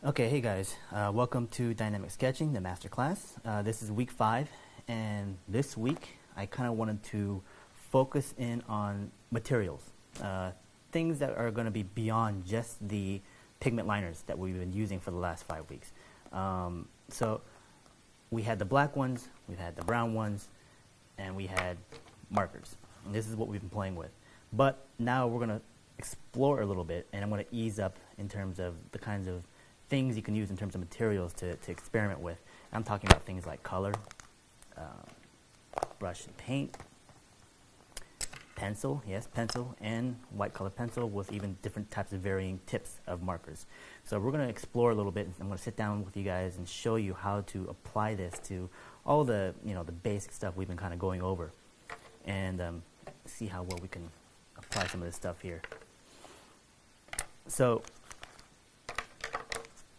Okay, hey guys, welcome to Dynamic Sketching, the master class. This is week 5, and this week I kind of wanted to focus in on materials, things that are going to be beyond just the pigment liners that we've been using for the last 5 weeks. So we had the black ones, we've had the brown ones, and we had markers. And this is what we've been playing with. But now we're going to explore a little bit, and I'm going to ease up in terms of the kinds of things you can use in terms of materials to experiment with. I'm talking about things like color, brush and paint, pencil, yes, pencil, and white color pencil with even different types of varying tips of markers. So we're going to explore a little bit. I'm going to sit down with you guys and show you how to apply this to all the, the basic stuff we've been kind of going over, and see how well we can apply some of this stuff here. So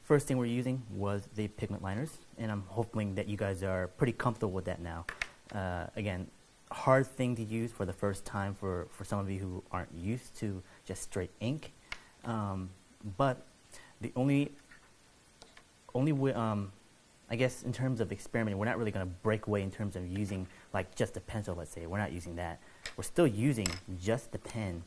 first thing we're using was the pigment liners, and I'm hoping that you guys are pretty comfortable with that now. Again, hard thing to use for the first time for some of you who aren't used to just straight ink. But the only way, I guess in terms of experimenting, we're not really going to break away in terms of using like just a pencil, let's say. We're not using that. We're still using just the pen,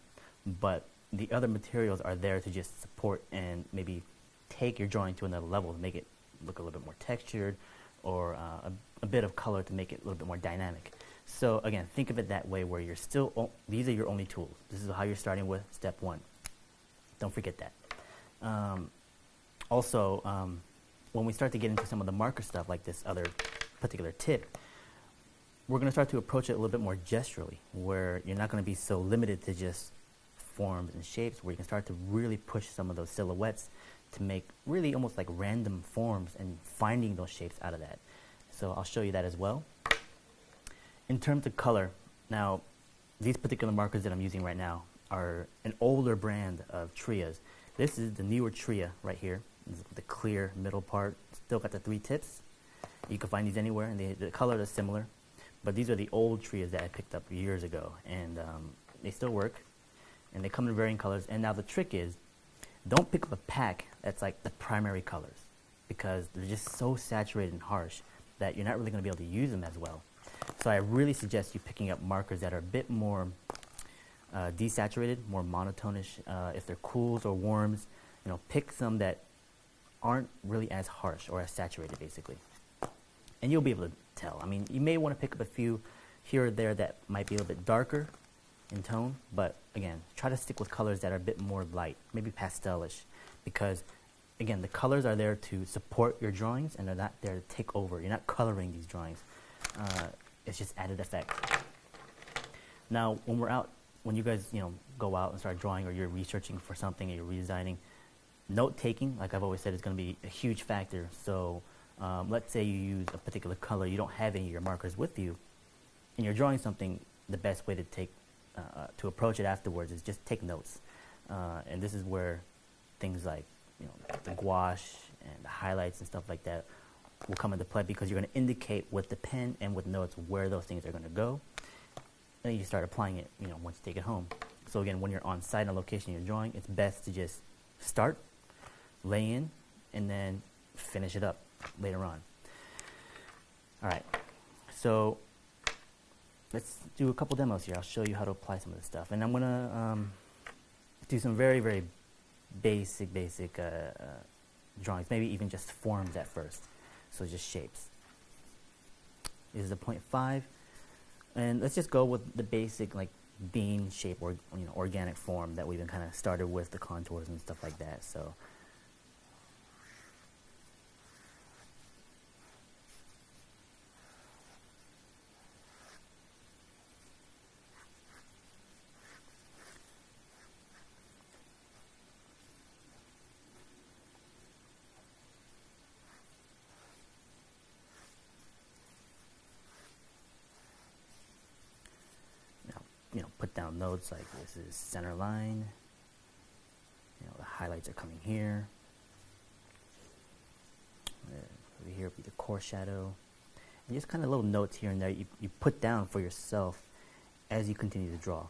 but the other materials are there to just support and maybe take your drawing to another level to make it look a little bit more textured, or a bit of color to make it a little bit more dynamic. So again, think of it that way, where you're still, these are your only tools. This is how you're starting with step 1. Don't forget that. Also, when we start to get into some of the marker stuff, like this other particular tip, we're going to start to approach it a little bit more gesturally, where you're not going to be so limited to just forms and shapes, where you can start to really push some of those silhouettes to make really almost like random forms and finding those shapes out of that. So I'll show you that as well. In terms of color, now these particular markers that I'm using right now are an older brand of Trias. This is the newer Tria right here. This is the clear middle part, still got the 3 tips. You can find these anywhere, and the color is similar. But these are the old Trias that I picked up years ago, and they still work, and they come in varying colors. And now the trick is, don't pick up a pack that's like the primary colors, because they're just so saturated and harsh that you're not really going to be able to use them as well. So I really suggest you picking up markers that are a bit more desaturated, more monotonish. If they're cools or warms, pick some that aren't really as harsh or as saturated, basically. And you'll be able to tell. I mean, you may want to pick up a few here or there that might be a little bit darker in tone, but again, try to stick with colors that are a bit more light, maybe pastelish, because again, the colors are there to support your drawings, and they're not there to take over. You're not coloring these drawings. It's just added effect. Now, when you guys go out and start drawing, or you're researching for something, or you're redesigning, note taking, like I've always said, is going to be a huge factor. So let's say you use a particular color, you don't have any of your markers with you, and you're drawing something. The best way to approach it afterwards is just take notes, and this is where things like the gouache and the highlights and stuff like that will come into play, because you're going to indicate with the pen and with notes where those things are going to go, and you start applying it once you take it home. So again, when you're on site, on location, you're drawing, it's best to just start, lay in, and then finish it up later on. All right, so let's do a couple demos here. I'll show you how to apply some of this stuff. And I'm going to do some very, very basic drawings, maybe even just forms at first. So just shapes. This is a 0.5. And let's just go with the basic like bean shape, or organic form that we've been kind of started with, the contours and stuff like that. So put down notes like this is center line. The highlights are coming here. Over here would be the core shadow. And just kind of little notes here and there you put down for yourself as you continue to draw.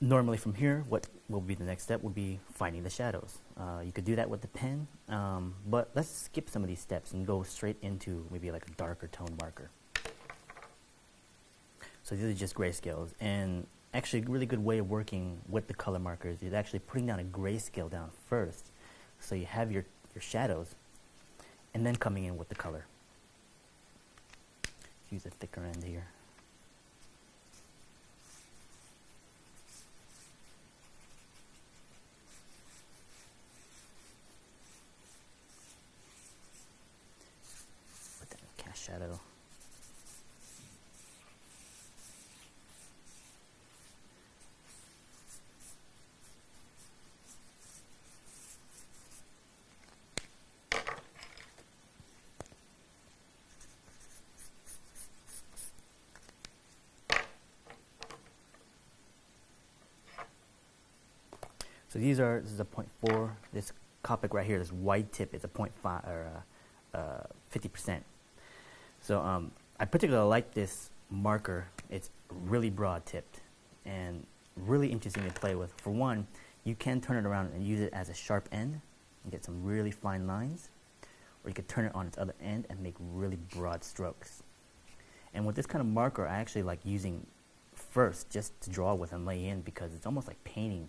Normally from here, what will be the next step would be finding the shadows. You could do that with the pen, but let's skip some of these steps and go straight into maybe like a darker tone marker. So these are just grayscales, and actually a really good way of working with the color markers is actually putting down a grayscale down first, so you have your shadows, and then coming in with the color. Use a thicker end here. Put that in cast shadow. So this is a 0.4. This Copic right here, this white tip is a 0.5 or 50%. So I particularly like this marker. It's really broad tipped and really interesting to play with. For one, you can turn it around and use it as a sharp end and get some really fine lines, or you could turn it on its other end and make really broad strokes. And with this kind of marker, I actually like using first just to draw with and lay in, because it's almost like painting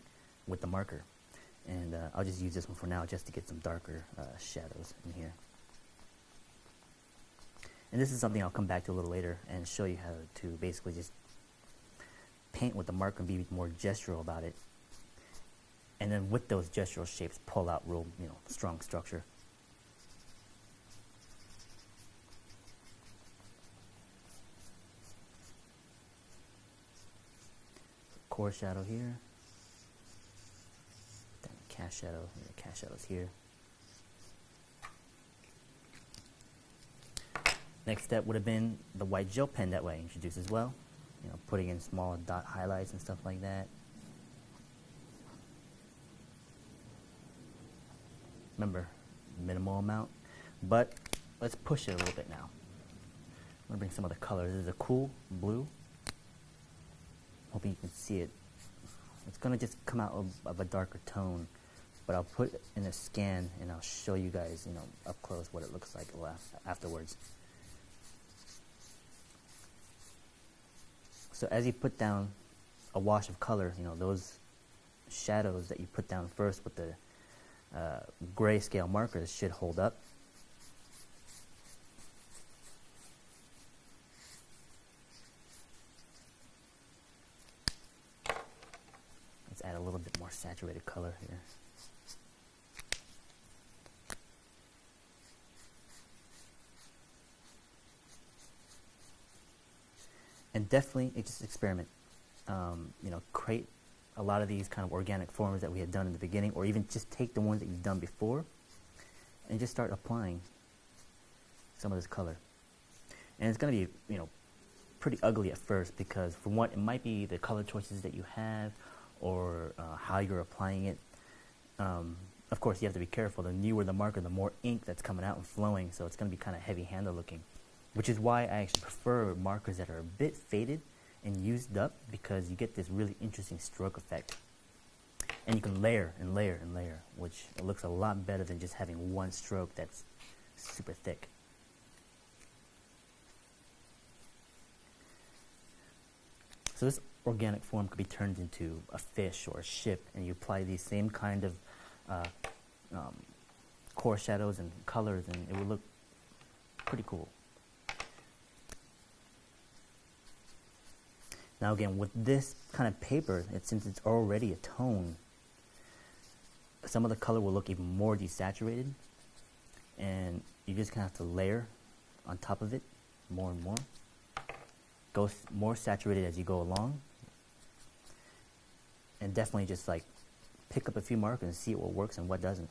with the marker. And I'll just use this one for now just to get some darker shadows in here. And this is something I'll come back to a little later and show you how to basically just paint with the marker and be more gestural about it. And then with those gestural shapes, pull out real, strong structure. Core shadow here. Then cast shadow. Cast shadows here. Next step would have been the white gel pen that way introduced as well. Putting in small dot highlights and stuff like that. Remember, minimal amount, but let's push it a little bit now. I'm gonna bring some of the colors. This is a cool blue. Hoping you can see it. It's gonna just come out of a darker tone, but I'll put it in a scan and I'll show you guys, up close what it looks like afterwards. So as you put down a wash of color, those shadows that you put down first with the grayscale markers should hold up. Let's add a little bit more saturated color here. And definitely, just experiment. Create a lot of these kind of organic forms that we had done in the beginning, or even just take the ones that you've done before and just start applying some of this color. And it's going to be, pretty ugly at first, because for one, it might be the color choices that you have, or how you're applying it. Of course, you have to be careful. The newer the marker, the more ink that's coming out and flowing, so it's going to be kind of heavy-handed looking. Which is why I actually prefer markers that are a bit faded and used up, because you get this really interesting stroke effect. And you can layer and layer and layer, which it looks a lot better than just having one stroke that's super thick. So this organic form could be turned into a fish or a ship, and you apply these same kind of core shadows and colors, and it would look pretty cool. Now again, with this kind of paper, since it's already a tone, some of the color will look even more desaturated, and you just kind of have to layer on top of it more and more. Go more saturated as you go along, and definitely just like pick up a few markers and see what works and what doesn't.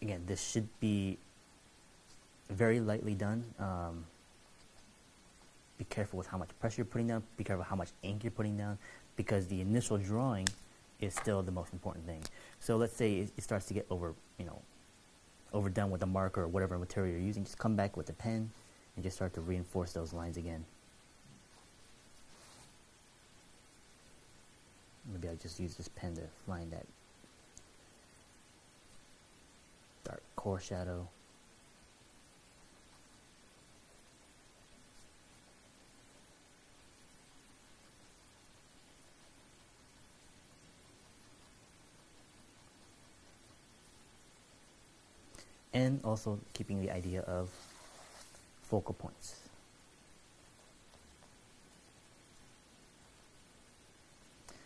Again, this should be very lightly done. Be careful with how much pressure you're putting down. Be careful how much ink you're putting down, because the initial drawing is still the most important thing. So let's say it starts to get overdone with the marker or whatever material you're using. Just come back with the pen and just start to reinforce those lines again. Maybe I'll just use this pen to line that dark core shadow. And also keeping the idea of focal points.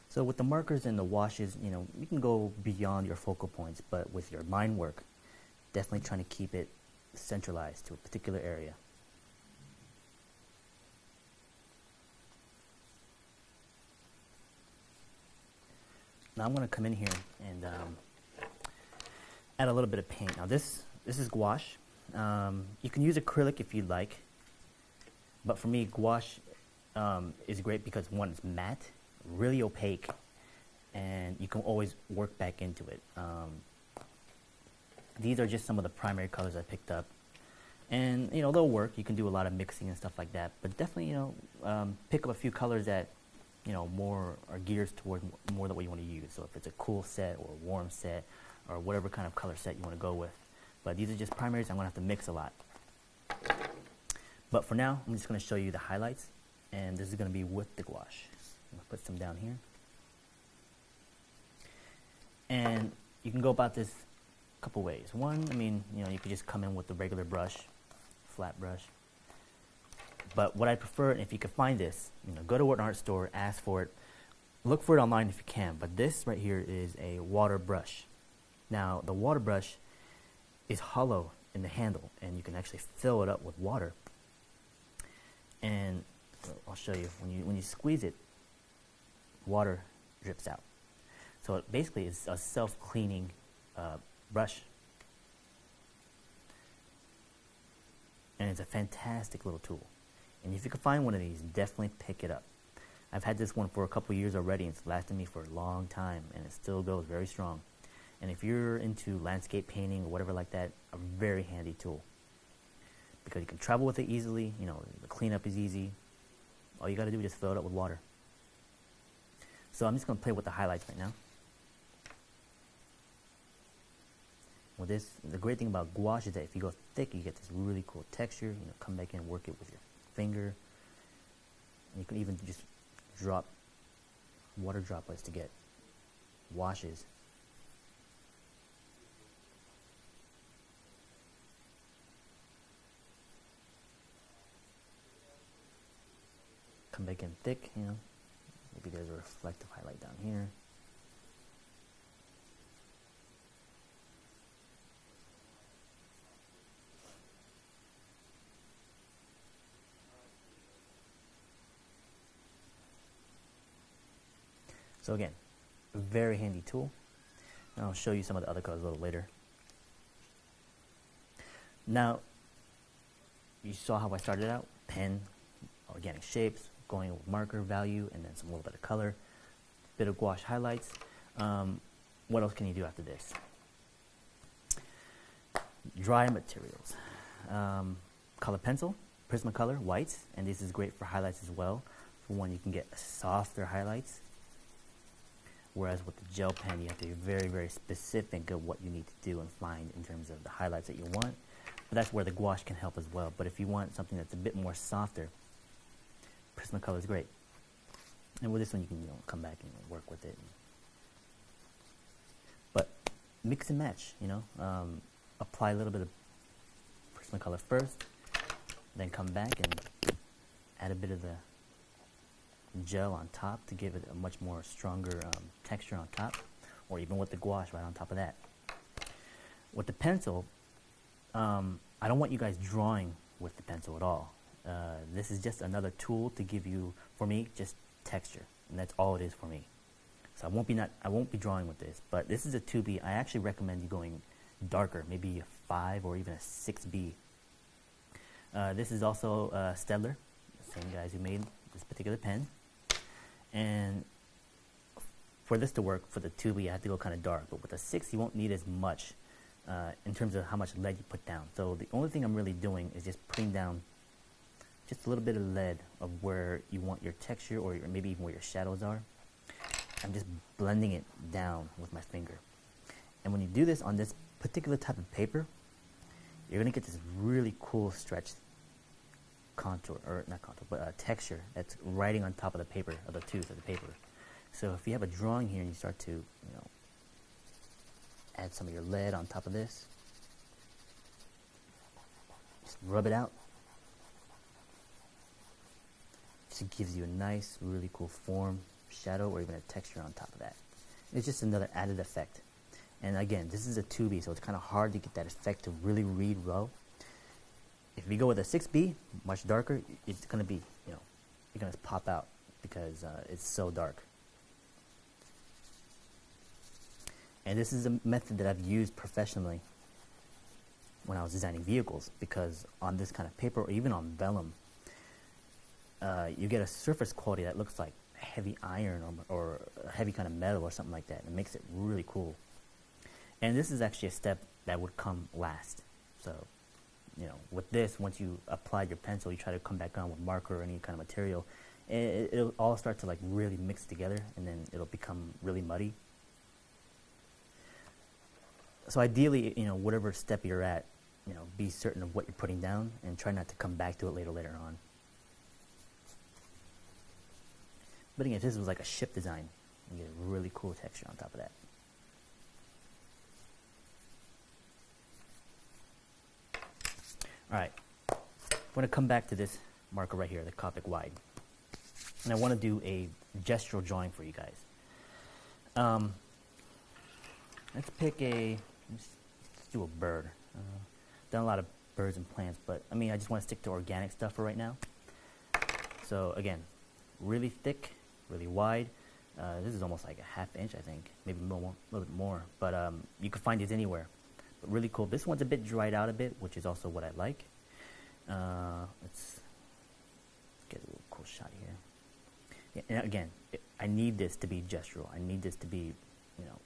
So with the markers and the washes, you can go beyond your focal points, but with your line work, definitely trying to keep it centralized to a particular area. Now I'm going to come in here and add a little bit of paint. Now this is gouache. You can use acrylic if you'd like, but for me gouache is great because one, it's matte, really opaque, and you can always work back into it. These are just some of the primary colors I picked up, and they'll work. You can do a lot of mixing and stuff like that, but definitely pick up a few colors that more are geared toward more than what you want to use. So if it's a cool set or a warm set or whatever kind of color set you want to go with. But these are just primaries. I'm going to have to mix a lot. But for now, I'm just going to show you the highlights, and this is going to be with the gouache. I'm going to put some down here. And you can go about this a couple ways. One, you could just come in with the regular brush, flat brush. But what I prefer, if you can find this, go to an art store, ask for it, look for it online if you can. But this right here is a water brush. Now, the water brush is hollow in the handle, and you can actually fill it up with water. And I'll show you, when you squeeze it, water drips out. So it basically is a self-cleaning brush. And it's a fantastic little tool. And if you can find one of these, definitely pick it up. I've had this one for a couple years already, and it's lasted me for a long time, and it still goes very strong. And if you're into landscape painting or whatever like that, a very handy tool. Because you can travel with it easily, the cleanup is easy. All you got to do is just fill it up with water. So I'm just going to play with the highlights right now. With this, the great thing about gouache is that if you go thick, you get this really cool texture. Come back in and work it with your finger. And you can even just drop water droplets to get washes. Come back in thick, maybe there's a reflective highlight down here. So again, a very handy tool. And I'll show you some of the other colors a little later. Now, you saw how I started out. Pen, organic shapes, going with marker value, and then some little bit of color, bit of gouache highlights. What else can you do after this? Dry materials. Color pencil, Prismacolor, whites, and this is great for highlights as well. For one, you can get softer highlights. Whereas with the gel pen, you have to be very, very specific of what you need to do and find in terms of the highlights that you want. But that's where the gouache can help as well. But if you want something that's a bit more softer, Prismacolor is great. And with this one, you can come back and work with it. But mix and match, apply a little bit of Prismacolor first, then come back and add a bit of the gel on top to give it a much more stronger texture on top, or even with the gouache right on top of that. With the pencil, I don't want you guys drawing with the pencil at all. This is just another tool to give you, for me, just texture, and that's all it is for me. So I won't be drawing with this, but this is a 2B. I actually recommend you going darker, maybe a 5 or even a 6B. This is also Stedler, the same guys who made this particular pen. And for this to work, for the 2B, I have to go kind of dark. But with a 6, you won't need as much in terms of how much lead you put down. So the only thing I'm really doing is just putting down just a little bit of lead of where you want your texture, or maybe even where your shadows are. I'm just blending it down with my finger. And when you do this on this particular type of paper, you're going to get this really cool stretched contour, or not contour, but texture that's writing on top of the paper, of the tooth of the paper. So if you have a drawing here and you start to, you know, add some of your lead on top of this, just rub it out. Just gives you a nice, really cool form, shadow, or even a texture on top of that. It's just another added effect. And again, this is a 2B, so it's kind of hard to get that effect to really read well. If you go with a 6B, much darker, it's going to be, you know, you're going to pop out because it's so dark. And this is a method that I've used professionally when I was designing vehicles, because on this kind of paper, or even on vellum, you get a surface quality that looks like heavy iron or a heavy kind of metal or something like that. It makes it really cool. And this is actually a step that would come last. So, you know, with this, once you apply your pencil, you try to come back on with marker or any kind of material, it'll all start to like really mix together, and then it'll become really muddy. So ideally, you know, whatever step you're at, you know, be certain of what you're putting down and try not to come back to it later on. But again, if this was like a ship design, you get a really cool texture on top of that. All right, I'm going to come back to this marker right here, the Copic Wide. And I want to do a gestural drawing for you guys. Let's pick let's do a bird. Done a lot of birds and plants, but I mean, I just want to stick to organic stuff for right now. So again, really thick, really wide. This is almost like a ½ inch, I think, maybe more, a little bit more. But you can find these anywhere. But really cool. This one's a bit dried out a bit, which is also what I like. Let's get a little cool shot here. Yeah, and again, I need this to be gestural. I need this to be, you know,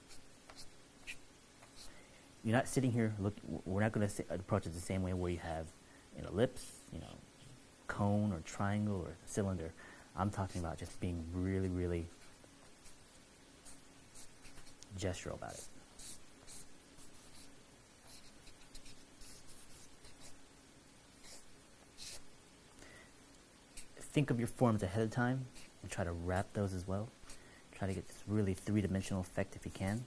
you're not sitting here, we're not going to approach it the same way where you have an ellipse, you know, cone or triangle or cylinder. I'm talking about just being really, really gestural about it. Think of your forms ahead of time and try to wrap those as well. Try to get this really three-dimensional effect if you can.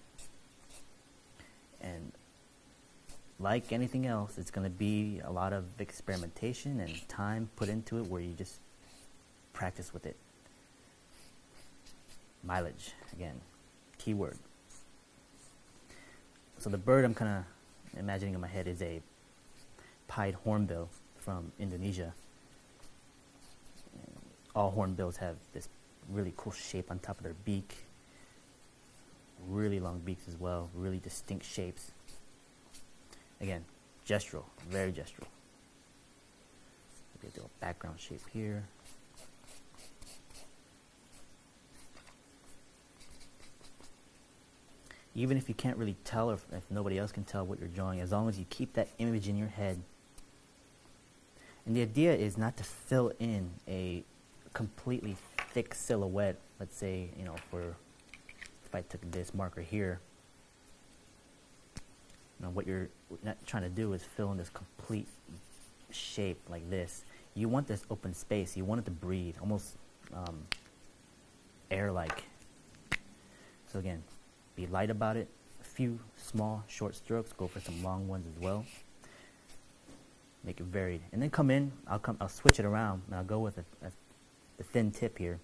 And like anything else, it's going to be a lot of experimentation and time put into it where you just practice with it. Mileage, again, keyword. So the bird I'm kind of imagining in my head is a pied hornbill from Indonesia. And all hornbills have this really cool shape on top of their beak. Really long beaks as well, really distinct shapes. Again, gestural, very gestural. Maybe do a background shape here. Even if you can't really tell, or if nobody else can tell what you're drawing, as long as you keep that image in your head. And the idea is not to fill in a completely thick silhouette. Let's say, you know, if I took this marker here, you know, what you're not trying to do is fill in this complete shape like this. You want this open space. You want it to breathe, almost air-like. So again, be light about it. A few small, short strokes. Go for some long ones as well. Make it varied, and then come in. I'll switch it around, and I'll go with the thin tip here.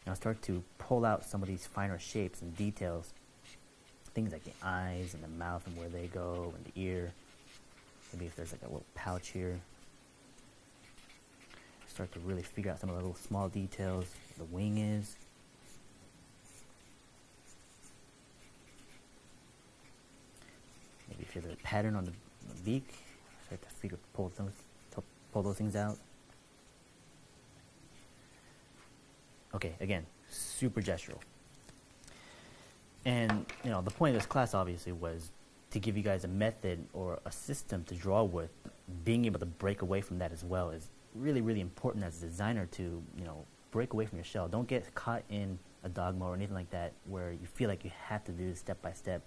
And I'll start to pull out some of these finer shapes and details. Things like the eyes and the mouth and where they go, and the ear. Maybe if there's like a little pouch here. Start to really figure out some of the little small details. The wing is. Maybe if there's a pattern on the beak, start to pull those things out. Okay, again, super gestural. And, you know, the point of this class obviously was to give you guys a method or a system to draw with. Being able to break away from that as well is really, really important as a designer to, you know, break away from your shell. Don't get caught in a dogma or anything like that where you feel like you have to do this step by step.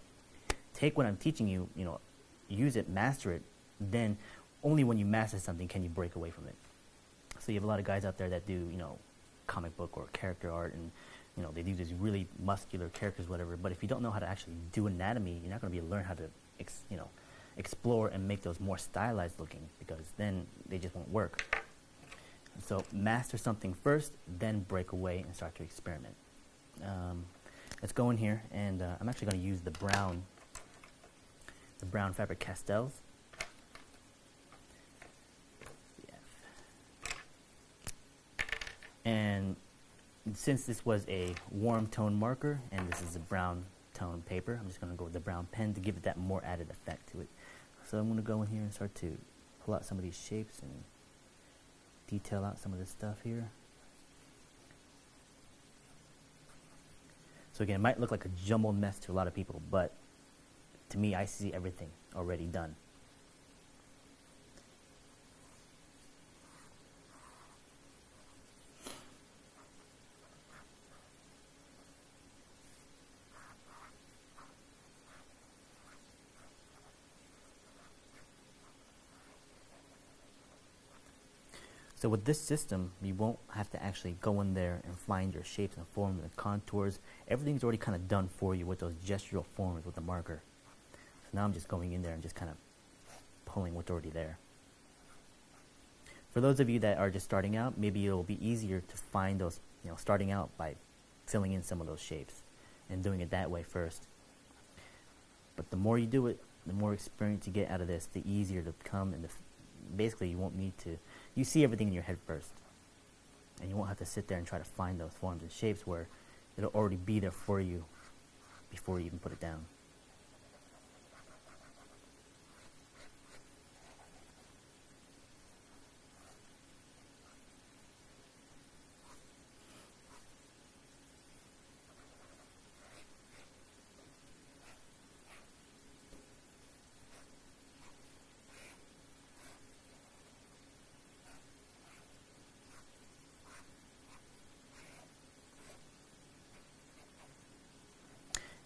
Take what I'm teaching you, use it, master it. Then only when you master something can you break away from it. So you have a lot of guys out there that do, comic book or character art, and they do these really muscular characters, whatever. But if you don't know how to actually do anatomy, you're not going to be able to learn how to, explore and make those more stylized looking, because then they just won't work. So master something first, then break away and start to experiment. Let's go in here, and I'm actually going to use the brown fabric castels. And since this was a warm tone marker and this is a brown tone paper, I'm just going to go with the brown pen to give it that more added effect to it. So I'm going to go in here and start to pull out some of these shapes and detail out some of this stuff here. So again, it might look like a jumbled mess to a lot of people, but to me, I see everything already done. So with this system, you won't have to actually go in there and find your shapes and forms and contours. Everything's already kind of done for you with those gestural forms with the marker. So now I'm just going in there and just kind of pulling what's already there. For those of you that are just starting out, maybe it'll be easier to find those, starting out by filling in some of those shapes and doing it that way first. But the more you do it, the more experience you get out of this, the easier to become, and basically you won't need to, you see everything in your head first. And you won't have to sit there and try to find those forms and shapes where it'll already be there for you before you even put it down.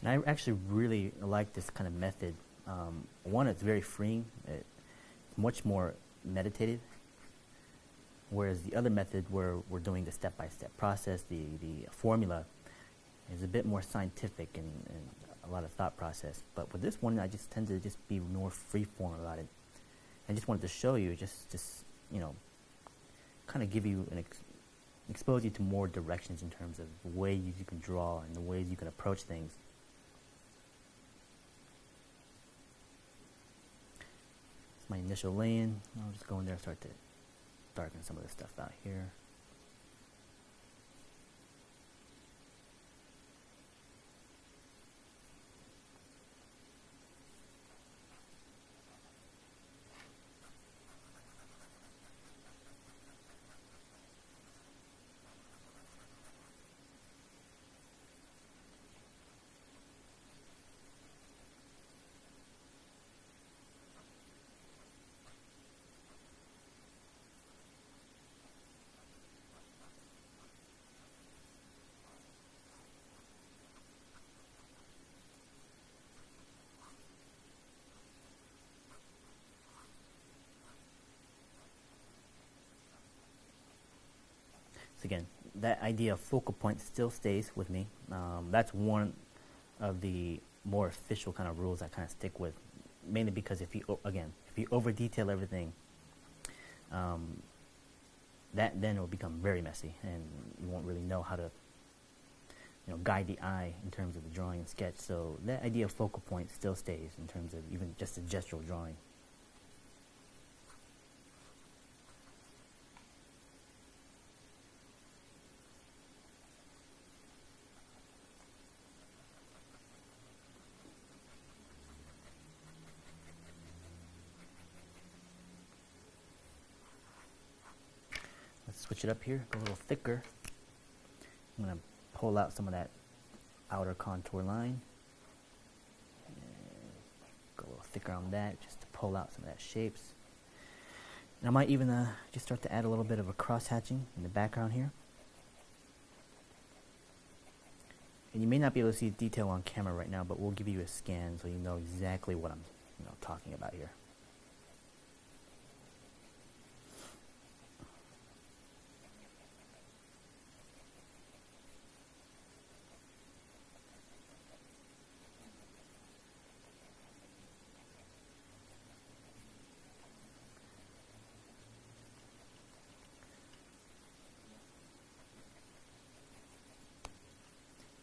And I actually really like this kind of method. One, it's very freeing. It's much more meditative. Whereas the other method where we're doing the step-by-step process, the formula, is a bit more scientific and a lot of thought process. But with this one, I just tend to just be more free-form about it. I just wanted to show you, just kind of give you expose you to more directions in terms of the ways you can draw and the ways you can approach things. My initial lay-in, I'll just go in there and start to darken some of this stuff out here. So again, that idea of focal point still stays with me. That's one of the more official kind of rules I kind of stick with, mainly because if you over detail everything, that then it will become very messy, and you won't really know how to guide the eye in terms of the drawing and sketch. So that idea of focal point still stays in terms of even just a gestural drawing. Let's switch it up here, go a little thicker. I'm going to pull out some of that outer contour line. And go a little thicker on that, just to pull out some of that shapes. And I might even just start to add a little bit of a cross hatching in the background here. And you may not be able to see the detail on camera right now, but we'll give you a scan so you know exactly what I'm talking about here.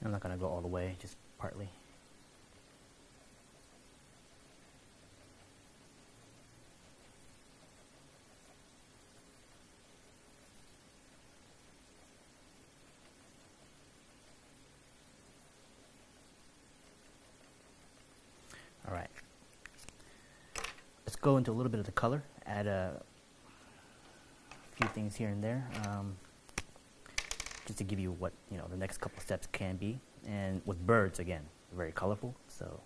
I'm not going to go all the way, just partly. All right. Let's go into a little bit of the color, add a few things here and there. Just to give you what the next couple steps can be. And with birds, again, very colorful, so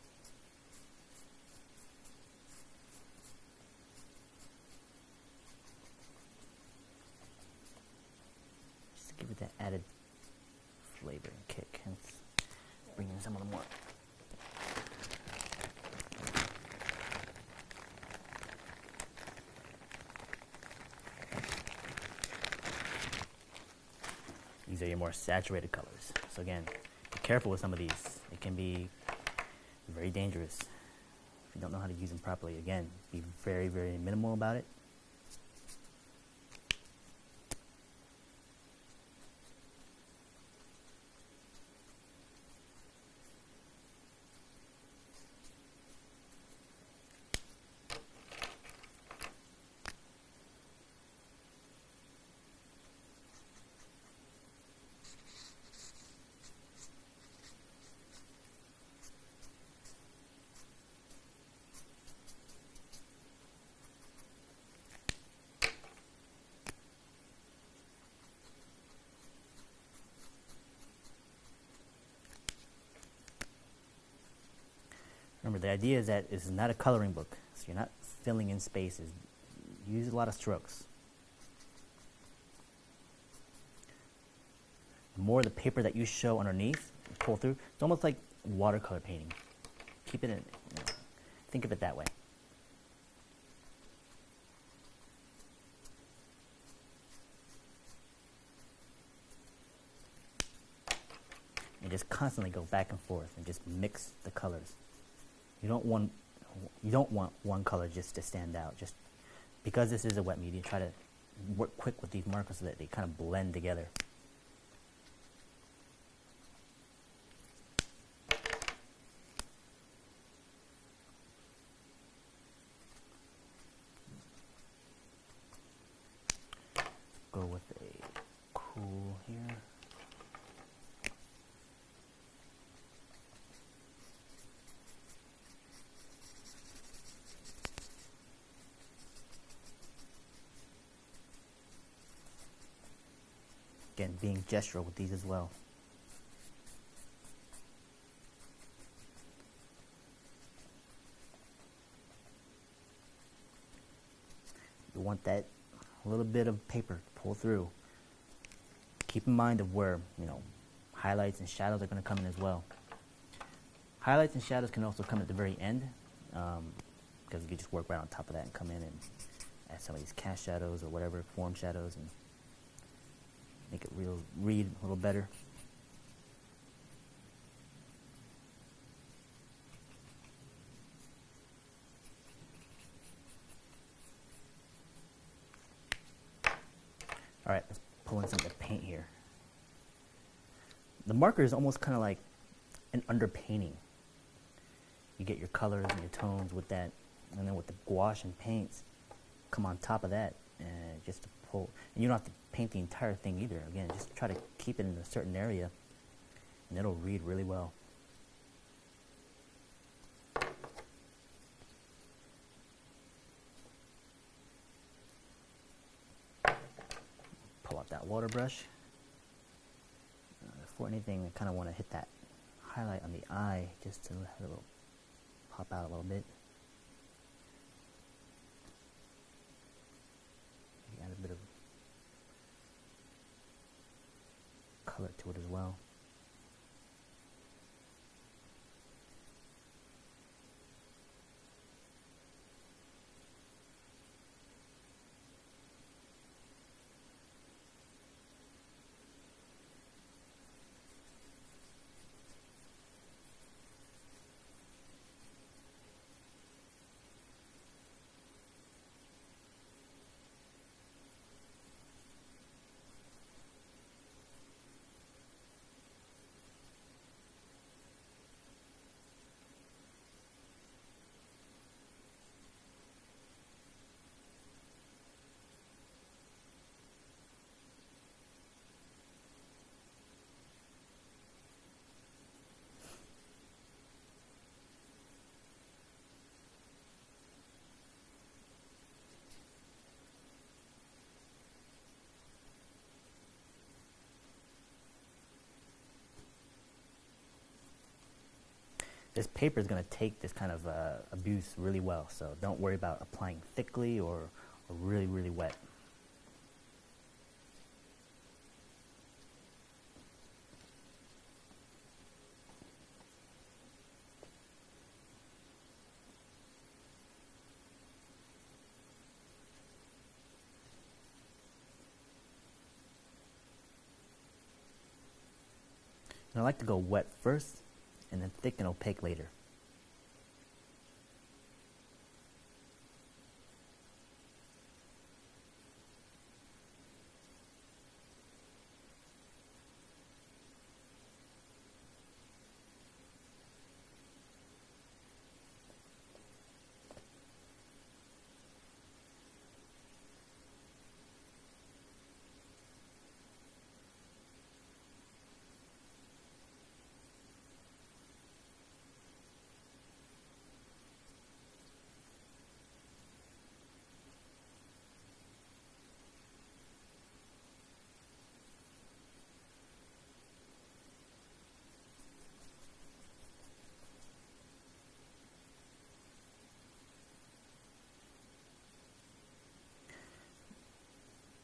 just to give it that added flavor and kick, hence bringing some of the more these are your more saturated colors. So again, be careful with some of these. It can be very dangerous if you don't know how to use them properly. Again, be very, very minimal about it. Remember, the idea is that this is not a coloring book, so you're not filling in spaces. Use a lot of strokes. The more the paper that you show underneath, pull through, it's almost like watercolor painting. Keep it in, think of it that way. And just constantly go back and forth and just mix the colors. You don't want one color just to stand out. Just because this is a wet media, try to work quick with these markers so that they kind of blend together. Go with a cool here. Again, being gestural with these as well. You want that little bit of paper to pull through. Keep in mind of where, highlights and shadows are going to come in as well. Highlights and shadows can also come at the very end, because you can just work right on top of that and come in and add some of these cast shadows or whatever, form shadows, and make it read a little better. All right, let's pull in some of the paint here. The marker is almost kind of like an underpainting. You get your colors and your tones with that, and then with the gouache and paints, come on top of that, and just to pull. And you don't have to paint the entire thing either. Again, just try to keep it in a certain area, and it'll read really well. Pull out that water brush. Before anything, I kind of want to hit that highlight on the eye just to have it a little pop out a little bit. Add a bit of color to it as well. this paper is going to take this kind of abuse really well, so don't worry about applying thickly or really, really wet. And I like to go wet first and then thick and opaque later.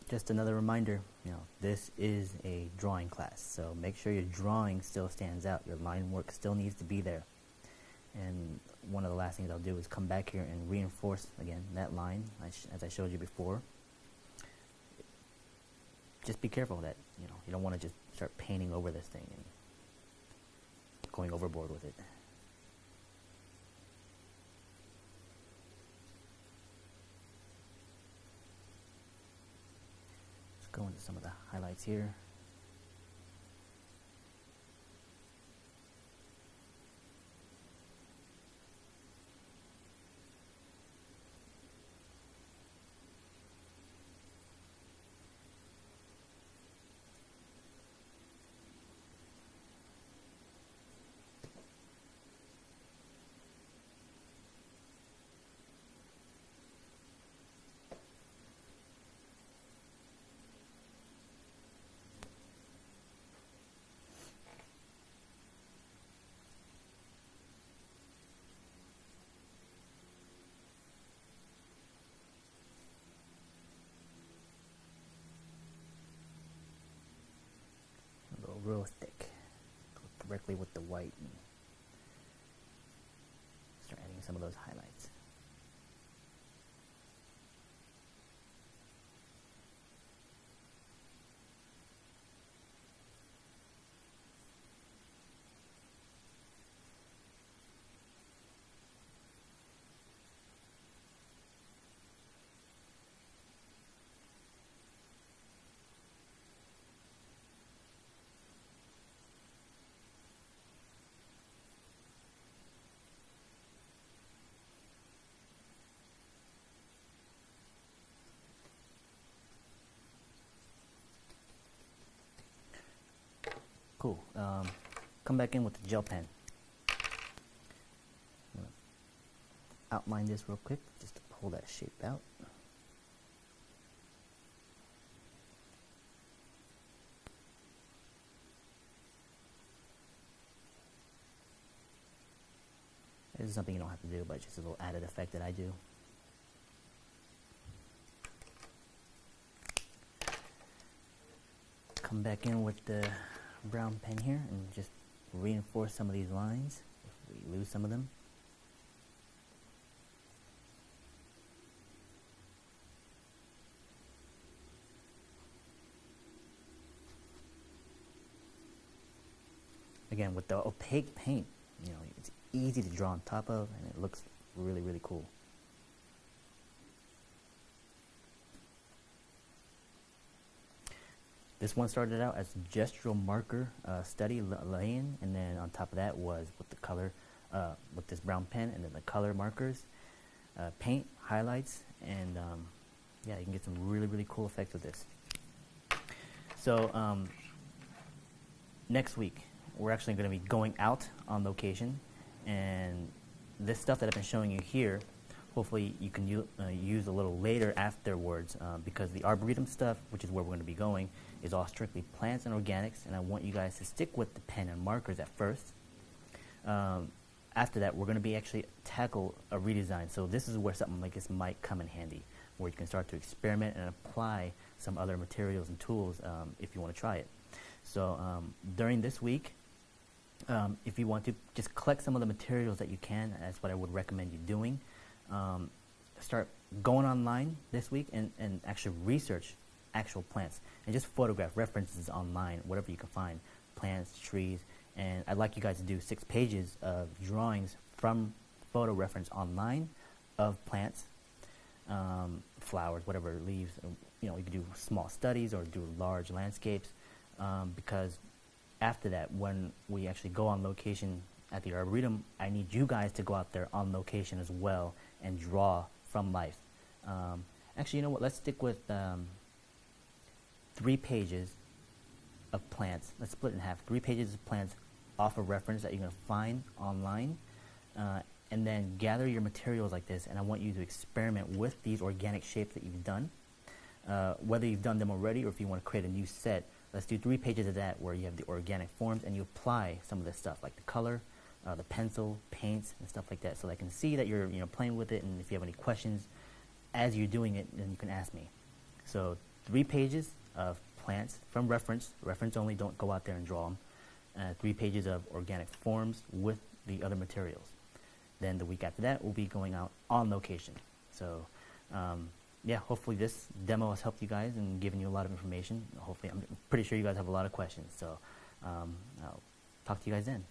Just another reminder, this is a drawing class, so make sure your drawing still stands out. Your line work still needs to be there. And one of the last things I'll do is come back here and reinforce, again, that line, as I showed you before. Just be careful that, you don't want to just start painting over this thing and going overboard with it. Go into some of the highlights here. Real thick. Go directly with the white and start adding some of those highlights. Cool. Come back in with the gel pen. I'm gonna outline this real quick just to pull that shape out. This is something you don't have to do, but just a little added effect that I do. Come back in with the brown pen here and just reinforce some of these lines if we lose some of them. Again, with the opaque paint, it's easy to draw on top of, and it looks really, really cool. This one started out as gestural marker study lay-in, and then on top of that was with the color, with this brown pen, and then the color markers, paint, highlights, and yeah, you can get some really, really cool effects with this. So next week, we're actually going to be going out on location, and this stuff that I've been showing you here, hopefully you can use a little later afterwards, because the Arboretum stuff, which is where we're going to be going, is all strictly plants and organics, and I want you guys to stick with the pen and markers at first. after that, we're going to be actually tackle a redesign. So this is where something like this might come in handy, where you can start to experiment and apply some other materials and tools if you want to try it. So during this week, if you want to just collect some of the materials that you can, that's what I would recommend you doing. Start going online this week and actually research actual plants and just photograph references online, whatever you can find, plants, trees. And I'd like you guys to do 6 pages of drawings from photo reference online of plants, flowers, whatever, leaves. You know, you could do small studies or do large landscapes, because after that, when we actually go on location at the Arboretum, I need you guys to go out there on location as well and draw from life. Actually, you know what? Let's stick with 3 pages of plants. Let's split it in half. 3 pages of plants off a reference that you're going to find online, and then gather your materials like this, and I want you to experiment with these organic shapes that you've done. Whether you've done them already or if you want to create a new set, let's do 3 pages of that where you have the organic forms and you apply some of this stuff like the color, the pencil, paints, and stuff like that, so I can see that you're playing with it, and if you have any questions as you're doing it, then you can ask me. So 3 pages of plants from reference only, don't go out there and draw them. 3 pages of organic forms with the other materials. Then the week after that, we'll be going out on location. So yeah, hopefully this demo has helped you guys and given you a lot of information. Hopefully, I'm pretty sure you guys have a lot of questions. So I'll talk to you guys then.